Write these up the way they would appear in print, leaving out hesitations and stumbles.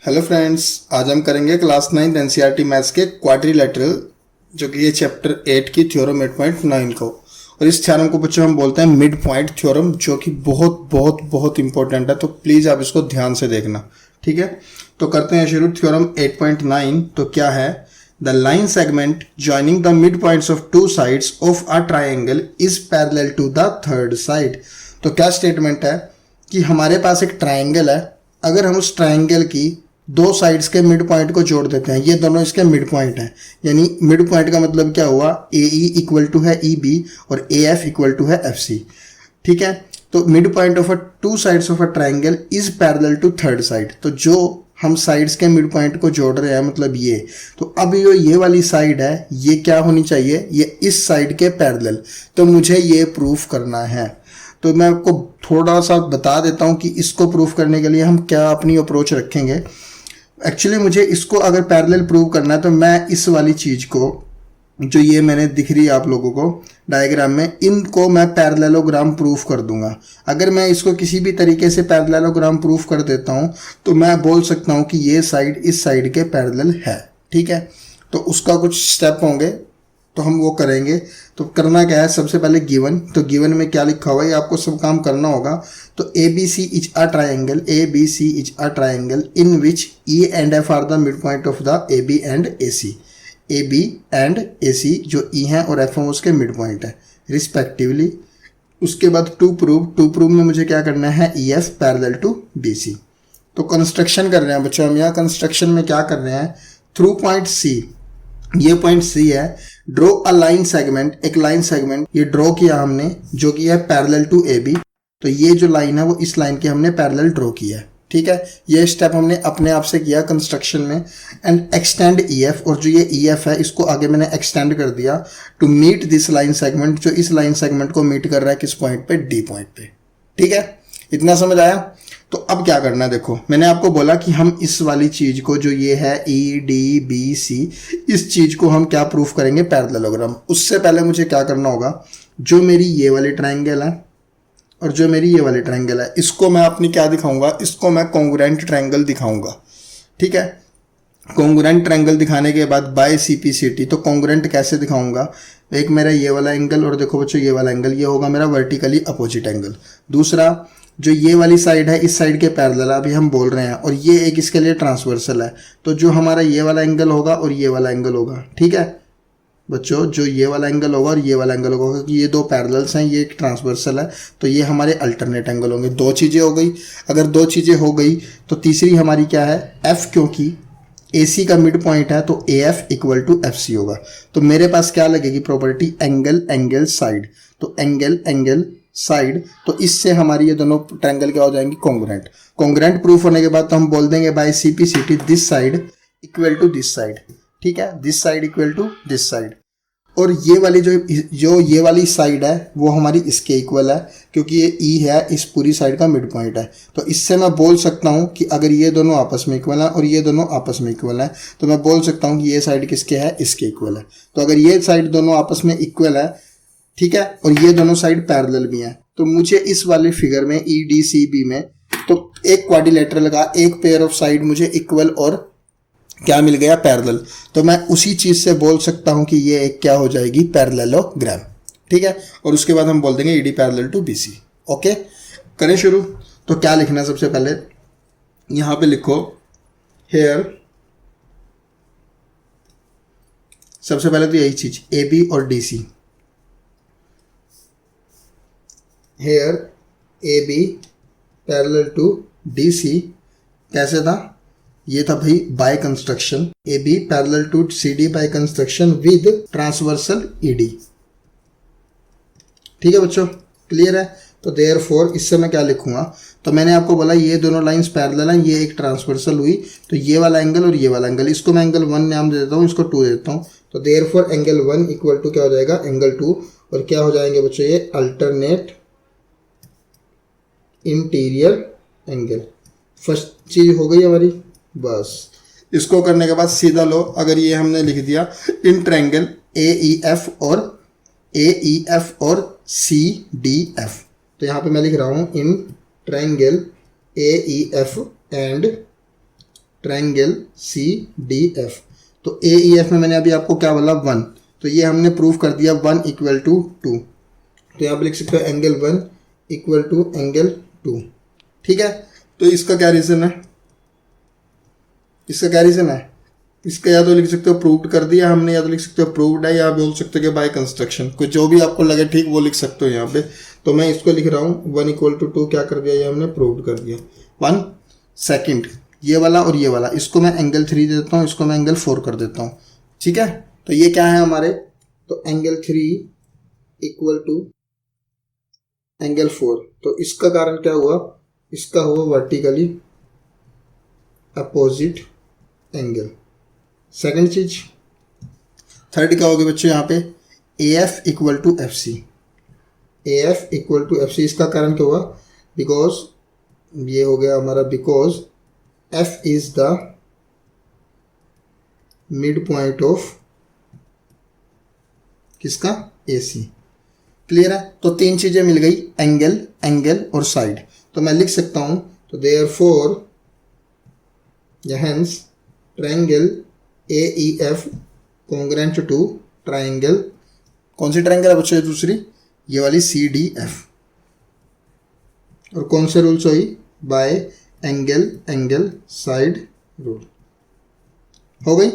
Hello friends, आज हम करेंगे क्लास 9 एनसीईआरटी मैथ्स के क्वाड्रिलेटरल, जो कि ये चैप्टर 8 की थ्योरम 8.9 को। और इस थ्योरम को बच्चों हम बोलते हैं मिड पॉइंट थ्योरम, जो कि बहुत बहुत बहुत इंपॉर्टेंट है। तो प्लीज़ आप इसको ध्यान से देखना, ठीक है। तो करते हैं शुरू। थ्योरम 8.9 तो क्या है? The line segment joining the mid points of two sides of a triangle is parallel to the third side. तो क्या स्टेटमेंट है कि हमारे पास एक ट्राइंगल है, अगर हम उस ट्राइंगल की दो साइड्स के मिड पॉइंट को जोड़ देते हैं, ये दोनों इसके मिड पॉइंट हैं। यानी मिड पॉइंट का मतलब क्या हुआ? ए ई इक्वल टू है ई बी और ए एफ इक्वल टू है एफ सी, ठीक है। तो mid point of a two sides of a triangle is parallel to third side. तो जो हम साइड्स के मिड पॉइंट को जोड़ रहे हैं, मतलब ये, तो अब ये वाली साइड है, ये क्या होनी चाहिए? ये इस साइड के पैरेलल। तो मुझे ये प्रूफ करना है। तो मैं आपको थोड़ा सा बता देता हूँ कि इसको प्रूफ करने के लिए हम क्या अपनी अप्रोच रखेंगे। एक्चुअली मुझे इसको अगर पैरेलल प्रूव करना है तो मैं इस वाली चीज़ को, जो ये मैंने दिख रही है आप लोगों को डायग्राम में, इनको मैं पैरेललोग्राम प्रूफ कर दूंगा। अगर मैं इसको किसी भी तरीके से पैरेललोग्राम प्रूफ कर देता हूँ तो मैं बोल सकता हूँ कि ये साइड इस साइड के पैरेलल है, ठीक है। तो उसका कुछ स्टेप होंगे, तो हम वो करेंगे। तो करना क्या है? सबसे पहले गिवन, तो गिवन में क्या लिखा हुआ है ये आपको सब काम करना होगा। तो A B C is a triangle, A B C is a triangle in which E and F are the mid point of the A B and A C. A B and A C जो E है और F है उसके mid point है respectively. उसके बाद to prove में मुझे क्या करना है? E F parallel to B C. तो कंस्ट्रक्शन कर रहे हैं बच्चों हम। यहाँ कंस्ट्रक्शन में क्या कर रहे हैं? थ्रू पॉइंट सी, ये पॉइंट सी है, ड्रॉ अ लाइन सेगमेंट, एक लाइन सेगमेंट ये ड्रॉ किया हमने, जो कि है पैरेलल टू ए बी। तो ये जो लाइन है वो इस लाइन की हमने पैरेलल ड्रॉ किया है, ठीक है। ये स्टेप हमने अपने आप से किया कंस्ट्रक्शन में। एंड एक्सटेंड ई एफ, और जो ये ई एफ है इसको आगे मैंने एक्सटेंड कर दिया to meet this line segment, जो इस लाइन सेगमेंट को मीट कर रहा है किस पॉइंट पे? डी पॉइंट पे, ठीक है। इतना समझ आया? तो अब क्या करना है देखो, मैंने आपको बोला कि हम इस वाली चीज को, जो ये है ई डी बी सी, इस चीज को हम क्या प्रूफ करेंगे? पैरेललोग्राम। उससे पहले मुझे क्या करना होगा? जो मेरी ये वाली ट्राइंगल है और जो मेरी ये वाली ट्राइंगल है, इसको मैं अपनी क्या दिखाऊंगा? इसको मैं कॉन्ग्रुएंट ट्राइंगल दिखाऊंगा, ठीक है। कॉन्ग्रुएंट ट्राइंगल दिखाने के बाद बाय सीपीसीटी, तो कॉन्ग्रुएंट कैसे दिखाऊंगा? एक मेरा ये वाला एंगल, और देखो बच्चों ये वाला एंगल, ये होगा मेरा वर्टिकली अपोजिट एंगल। दूसरा, जो ये वाली साइड है इस साइड के पैरेलल अभी हम बोल रहे हैं, और ये एक इसके लिए ट्रांसवर्सल है। तो जो हमारा ये वाला एंगल होगा और ये वाला एंगल होगा, ठीक है बच्चों, जो ये वाला एंगल होगा और ये वाला एंगल होगा, क्योंकि ये दो पैरेलल्स हैं, ये एक ट्रांसवर्सल है, तो ये हमारे अल्टरनेट एंगल होंगे। दो चीज़ें हो गई। अगर दो चीज़ें हो गई तो तीसरी हमारी क्या है? एफ, क्योंकि ए सी का मिड पॉइंट है तो A F equal to F C होगा। तो मेरे पास क्या लगेगी प्रॉपर्टी? Angle angle side. तो एंगल एंगल साइड, तो इससे हमारी ये दोनों ट्रायंगल क्या हो जाएंगी? कॉन्ग्रुएंट। कॉन्ग्रुएंट प्रूफ होने के बाद तो हम बोल देंगे by CPCT this side equal to this side, ठीक है, this side equal to this side. और ये वाली जो ये वाली साइड है वो हमारी इसके इक्वल है, क्योंकि ये ई है, इस पूरी साइड का मिड पॉइंट है। तो इससे मैं बोल सकता हूँ कि अगर ये दोनों आपस में इक्वल है और ये दोनों आपस में इक्वल है, तो मैं बोल सकता हूँ कि ये साइड किसके है? इसके इक्वल है। तो अगर ये साइड दोनों आपस में इक्वल है, ठीक है, और ये दोनों साइड पैरेलल भी हैं, तो मुझे इस वाले फिगर में ई डी सी बी में तो एक क्वाड्रिलेटरल का एक पेयर ऑफ साइड मुझे इक्वल और क्या मिल गया? पैरेलल। तो मैं उसी चीज से बोल सकता हूं कि ये एक क्या हो जाएगी? पैरेललोग्राम, ठीक है। और उसके बाद हम बोल देंगे E D parallel to B C. Okay, करें शुरू। तो क्या लिखना है? सबसे पहले यहां पे लिखो हेयर, सबसे पहले तो यही चीज ए बी और D C. Here A B parallel to D C कैसे था? ये था भाई by construction, A B parallel to C D by construction with transversal E D, ठीक है बच्चों, क्लियर है। तो देयरफॉर इससे मैं क्या लिखूंगा? तो मैंने आपको बोला ये दोनों लाइंस पैरेलल हैं, ये एक ट्रांसवर्सल हुई, तो ये वाला एंगल और ये वाला एंगल, इसको मैं एंगल 1 नाम दे देता हूँ, इसको 2 दे देता हूँ। तो देयरफॉर एंगल 1 इक्वल टू क्या हो जाएगा? एंगल 2। और क्या हो जाएंगे बच्चों? ये अल्टरनेट इंटीरियर एंगल। फर्स्ट चीज हो गई हमारी, बस। इसको करने के बाद सीधा लो, अगर ये हमने लिख दिया इन ट्रायंगल ए ई एफ और सी डी एफ, तो यहाँ पे मैं लिख रहा हूँ in triangle A E F and triangle C D F. तो ए ई एफ में मैंने अभी आपको क्या बोला 1, तो ये हमने प्रूव कर दिया 1 इक्वल टू 2। तो यहाँ पे लिख सकते हो एंगल 1 इक्वल टू एंगल 2। ठीक है, तो इसका क्या रीज़न है, इसका क्या रीज़न है, इसका या तो लिख सकते हो प्रूव्ड कर दिया हमने, या तो लिख सकते हो प्रूव्ड है, या बोल सकते हो कि बाय कंस्ट्रक्शन, कोई जो भी आपको लगे ठीक वो लिख सकते हो यहाँ पे। तो मैं इसको लिख रहा हूँ 1 इक्वल टू 2 क्या कर दिया, ये हमने प्रूव्ड कर दिया। 1 सेकेंड, ये वाला और ये वाला, इसको मैं एंगल 3 दे देता हूँ, इसको मैं एंगल 4 कर देता हूँ। ठीक है, तो ये क्या है हमारे, तो एंगल 3 इक्वल टू एंगल 4। तो इसका कारण क्या हुआ, इसका हुआ वर्टिकली अपोजिट एंगल। सेकंड चीज, थर्ड क्या होगी बच्चों यहाँ पे, A F equal to F C. A F equal to F C, इसका कारण क्या हुआ, बिकॉज ये हो गया हमारा, because F is the mid point of किसका, ए सी। क्लियर है, तो 3 चीजें मिल गई, एंगल, एंगल और साइड। तो मैं लिख सकता हूं, तो therefore hence triangle A E F congruent to triangle, कौन सी ट्रायंगल है बच्चों, दूसरी ये वाली सी डी एफ। और कौन से रूल्स हुई, bye angle, angle, side rule. हो गई,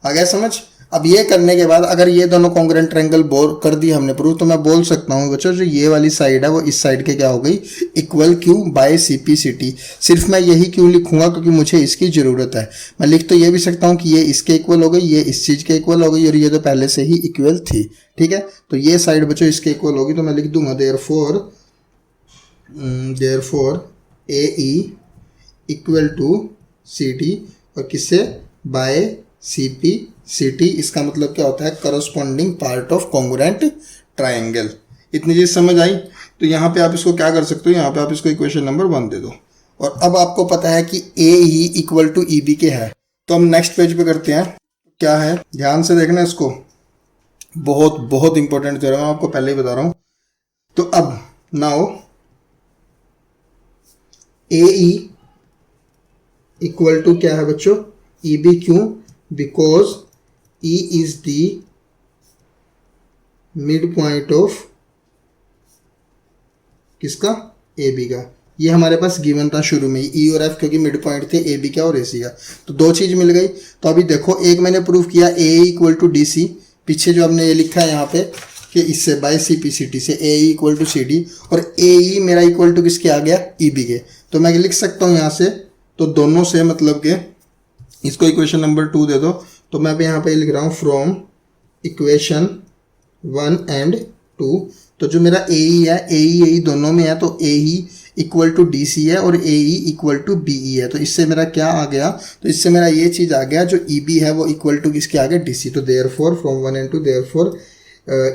आ गया समझ। अब ये करने के बाद अगर ये दोनों कॉन्ग्रेंट ट्रायंगल बोल कर दी हमने प्रूव, तो मैं बोल सकता हूँ बच्चों जो ये वाली साइड है वो इस साइड के क्या हो गई, equal Q by C P C T. सिर्फ मैं यही क्यों लिखूंगा, क्योंकि मुझे इसकी ज़रूरत है। मैं लिख तो ये भी सकता हूँ कि ये इसके इक्वल हो गई, ये इस चीज़ के इक्वल हो गई, और ये तो पहले से ही इक्वल थी। ठीक है, तो ये साइड बच्चों इसके इक्वल होगी, तो मैं लिख दूंगा therefore A E equal to C T, और किससे, by C P C T. इसका मतलब क्या होता है, corresponding part of congruent triangle. इतनी चीज समझ आई। तो यहाँ पे आप इसको क्या कर सकते हो, यहाँ पे आप इसको इक्वेशन नंबर 1 दे दो। और अब आपको पता है कि A E equal to E B के है, तो हम नेक्स्ट पेज पे करते हैं। क्या है, ध्यान से देखना इसको, बहुत बहुत इंपॉर्टेंट थ्योरम है, आपको पहले ही बता रहा हूं। तो अब now A E equal to क्या है बच्चों, ई बी। क्यों, because E is the midpoint of किसका, ए बी का। ये हमारे पास गिवन था शुरू में ही, E और F क्योंकि मिड पॉइंट थे ए बी का और ए सी का। तो 2 चीज मिल गई। तो अभी देखो, एक मैंने प्रूव किया ए इक्वल टू डी सी, पीछे जो हमने ये लिखा है यहाँ पे कि इससे by C P C T से A equal to C D, और ए ई मेरा इक्वल टू किसके आ गया, ई बी के। तो मैं लिख सकता हूँ यहाँ से, तो दोनों से मतलब के इसको इक्वेशन नंबर 2 दे दो। तो मैं भी यहाँ पे लिख रहा हूँ फ्रॉम इक्वेशन 1 एंड 2। तो जो मेरा ए ई है, ए ई दोनों में है, तो A E equal to D C है और A E equal to B E है। तो इससे मेरा क्या आ गया, तो इससे मेरा ये चीज़ आ गया, जो ई बी है वो इक्वल टू किसके आ गया, डी सी। तो therefore from 1 and 2 therefore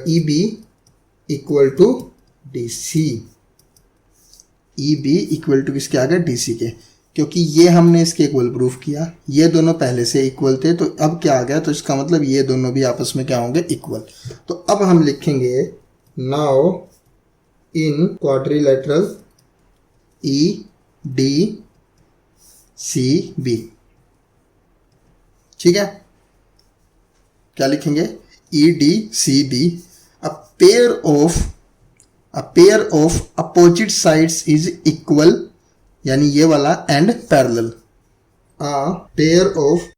E B equal to D C. E B equal to किसके आ गया, डी सी के, क्योंकि ये हमने इसके इक्वल प्रूफ किया, ये दोनों पहले से इक्वल थे। तो अब क्या आ गया, तो इसका मतलब ये दोनों भी आपस में क्या होंगे, इक्वल। तो अब हम लिखेंगे now in quadrilateral E D C B. ठीक है, क्या लिखेंगे, E D C B. A pair of opposite sides is equal, यानी ये वाला, and parallel. A pair of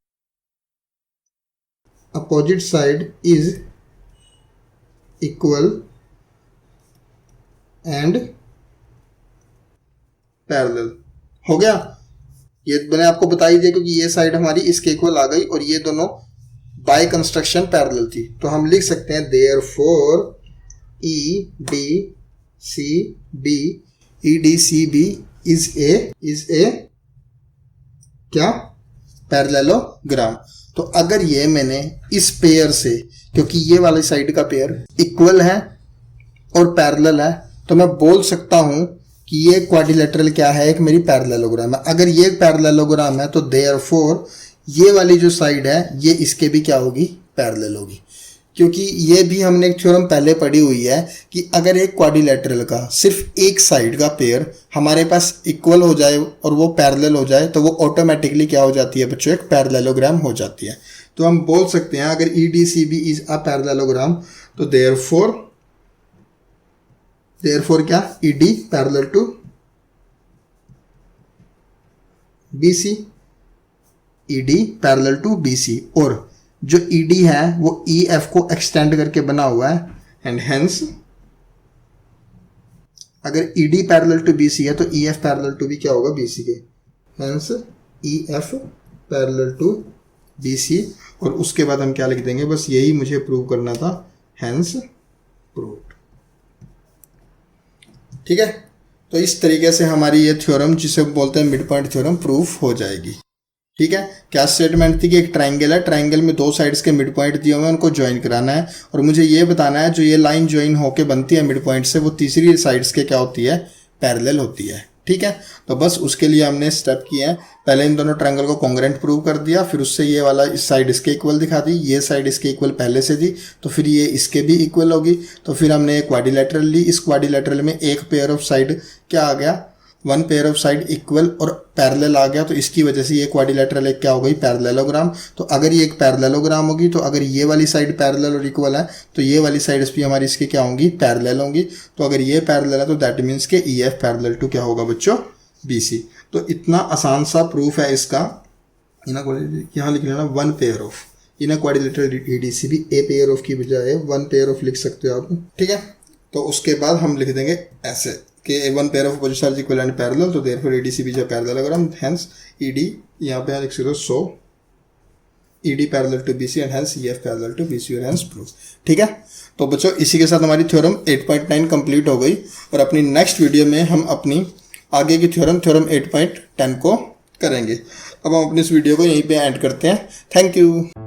opposite side is equal and parallel. हो गया, ये मैंने आपको बता ही दिया, क्योंकि ये साइड हमारी इसके इक्वल आ गई और ये दोनों बाय कंस्ट्रक्शन पैरेलल थी। तो हम लिख सकते हैं therefore E D C B, E D C B is a क्या, पैरेललोग्राम। तो अगर ये मैंने इस पेयर से, क्योंकि ये वाली साइड का पेयर इक्वल है और पैरेलल है, तो मैं बोल सकता हूं कि ये क्वाड्रिलेटरल क्या है, एक मेरी पैरेललोग्राम है। अगर ये पैरेललोग्राम है तो देयरफॉर ये वाली जो साइड है ये इसके भी क्या होगी, पैरेलल होगी। क्योंकि ये भी हमने एक थ्योरम पहले पढ़ी हुई है कि अगर एक क्वाड्रिलेटरल का सिर्फ एक साइड का पेयर हमारे पास इक्वल हो जाए और वो पैरेलल हो जाए तो वो ऑटोमेटिकली क्या हो जाती है बच्चों, एक पैरेललोग्राम हो जाती है। तो हम बोल सकते हैं अगर EDCB इज अ पैरेललोग्राम तो देयरफॉर क्या, ED parallel to BC, ED parallel to BC, और जो ED है वो EF को एक्सटेंड करके बना हुआ है एंड हेंस अगर ED पैरेलल टू BC है तो EF पैरेलल टू भी क्या होगा, BC के, hence EF parallel to BC। और उसके बाद हम क्या लिख देंगे, बस यही मुझे प्रूव करना था, हेंस प्रूव्ड। ठीक है, तो इस तरीके से हमारी ये थ्योरम जिसे बोलते हैं मिड पॉइंट थ्योरम प्रूफ हो जाएगी। ठीक है, क्या स्टेटमेंट थी कि एक ट्राइंगल है, ट्राइंगल में दो साइड्स के मिड पॉइंट दिए हुए हैं, उनको ज्वाइन कराना है और मुझे ये बताना है जो ये लाइन ज्वाइन होके बनती है मिड पॉइंट से वो तीसरी साइड्स के क्या होती है, पैरेलल होती है। ठीक है, तो बस उसके लिए हमने स्टेप किए हैं, पहले इन दोनों ट्रायंगल को कॉन्ग्रुएंट प्रूव कर दिया, फिर उससे ये वाला इस साइड इसके इक्वल दिखा दी, ये साइड इसके इक्वल पहले से थी तो फिर ये इसके भी इक्वल होगी, तो फिर हमने एक क्वाड्रिलेटरल ली, इस क्वाड्रिलेटरल में एक पेयर ऑफ साइड क्या आ गया, one pair of side equal और पैरेलल आ गया, तो इसकी वजह से ये क्वाड्रिलेटरल एक क्या हो गई, पैरेललोग्राम। तो अगर ये एक पैरेललोग्राम होगी तो अगर ये वाली साइड पैरेलल और इक्वल है तो ये वाली साइड्स भी हमारी इसकी क्या होंगी, पैरेलल होंगी। तो अगर ये पैरेलल है तो दैट मीन्स के EF पैरेलल टू क्या होगा बच्चों, BC। तो इतना आसान सा प्रूफ है इसका। यहाँ लिख लेना one pair of, in quadrilateral EDCB a pair of की बजाय वन पेयर ऑफ लिख सकते हो आप। ठीक है, तो उसके बाद हम लिख देंगे ऐसे कि one pair of opposite sides equal and parallel, तो देयरफॉर EDCB जो पैरेललोग्राम, हेंस ED यहाँ पे लिख सकते हो so ED parallel to BC and hence EF parallel to BC और हेंस प्रूफ। ठीक है, तो बच्चों इसी के साथ हमारी थ्योरम 8.9 कंप्लीट हो गई और अपनी नेक्स्ट वीडियो में हम अपनी आगे की थ्योरम 8.10 को करेंगे। अब हम अपनी इस वीडियो को यहीं पे एंड करते हैं। Thank you.